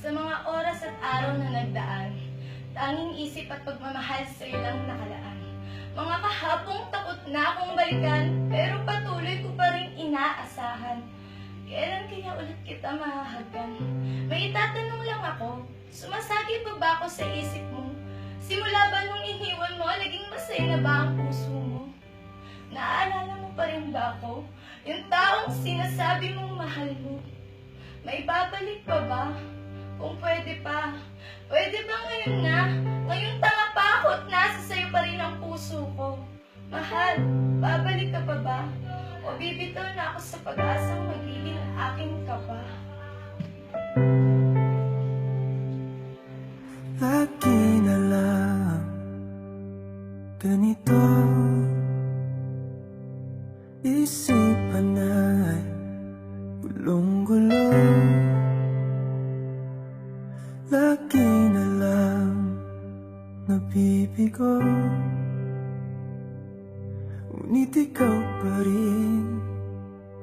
Sa mga oras at araw na nagdaan, tanging isip at pagmamahal sa'yo lang nakalaan. Mga kahapong takot na akong balikan, pero patuloy ko pa rin inaasahan. Kailan kaya ulit kita mahahagan? May itatanong lang ako, sumasagi pa ba ako sa isip mo? Simula ba nung iniwan mo, naging masaya na ba ang puso mo? Naaalala mo pa rin ba ako? Yung taong sinasabi mong mahal mo. May babalik pa ba? Kung pwede pa. Pwede ba ngayon na? Ngayon tanga pa ako at nasa sayo pa rin ang puso ko. Mahal, babalik ka pa ba? O bibitaw na ako sa pag-asang magiging akin ka pa? Lagi na lang ganito, isipan ay gulong-gulo. Lagi na lang nabibigo, ngunit ikaw pa rin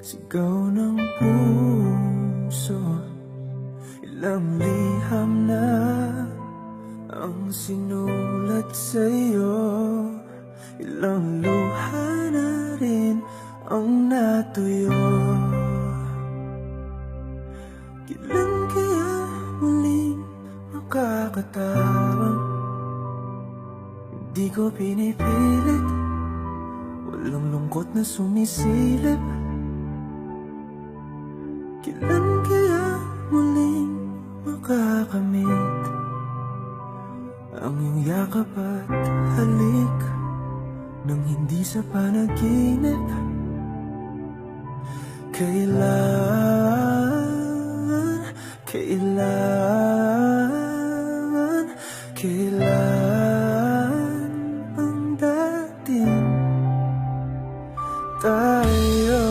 sigaw ng puso. Ilang liham na ang sinulat sa'yo, ilang luha na rin ang natuyo. Kailan kaya muling makakatawang? Hindi ko pinipilit, walang lungkot na sumisilip. Kailan kaya muling makakamit ang iyong yakap at halik nang hindi sa panaginip? Kailan ang dating tayo?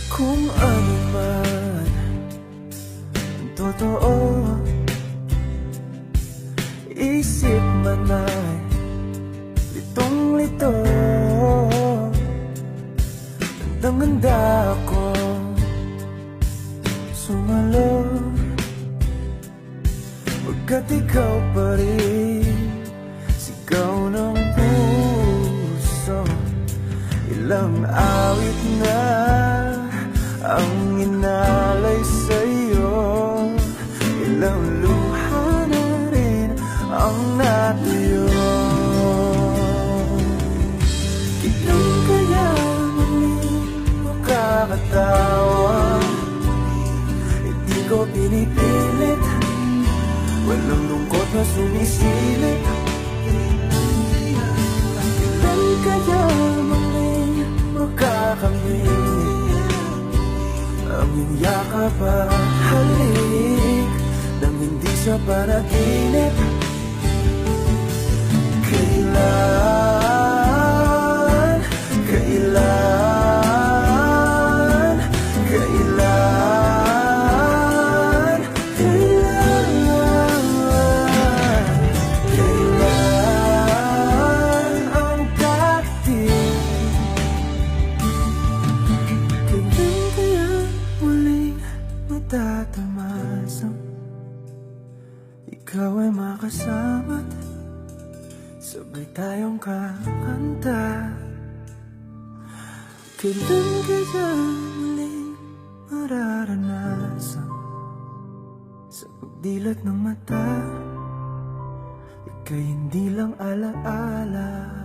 Kung ano man ang totoo, isip man ay litong-lito. Handang-handa akong sumalo, pagkat ikaw pa rin sigaw ng puso. Ilang awit na ang inalay sa'yo, ilang luha na rin ang natuyo. Kailan kaya muling makakatawa? Hindi ko pinipilit, walang lungkot na sumisilip. Kailan kaya muling makakamit ang iyong yakap at halik nang hindi sa panaginip? Kailan ang dating? Kailan kaya muling matatamasang ikaw ay makasama't sabay tayong kakanta? Kailan kaya muling mararanasan sa pagdilat ng mata, ika'y hindi lang alaala?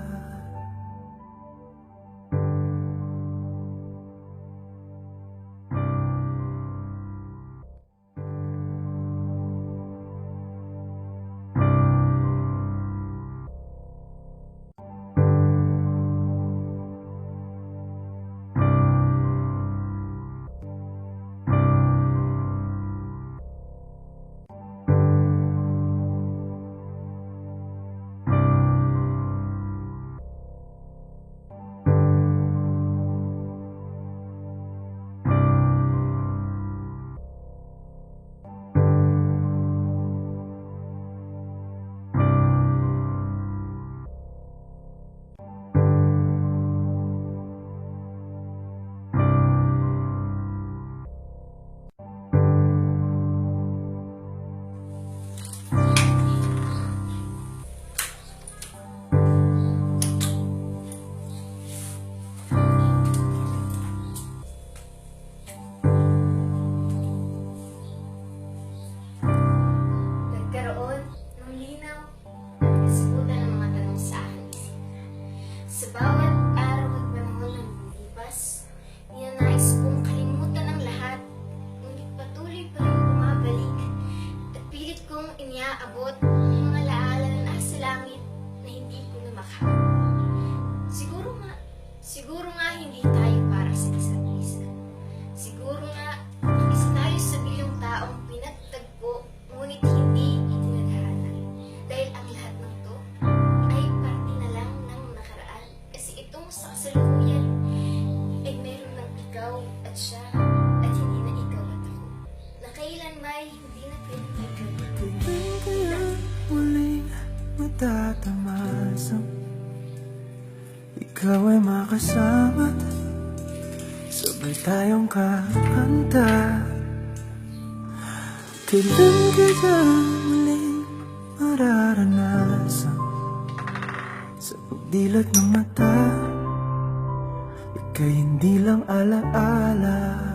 umaabot ang mga laala na nasa langit na hindi ko na makaharap. Siguro nga hindi tayo para sa isa't isa. Siguro nga, isa tayo sa bilyong taong pinagtagpo, ngunit hindi itinadhana. Dahil ang lahat ng to ay parte na lang ng nakaraan. Kasi itong sa kasalukuyan ay meron ng ikaw at siya at hindi na ikaw at ako. Na kailan may hindi na pwede magkaroon. Kailan kaya muling matatamasa? Ikaw ay makasama't sabay tayong kakanta. Kailan kaya muling mararanasan sa pagdilat ng mata? Ika'y hindi lang alaala.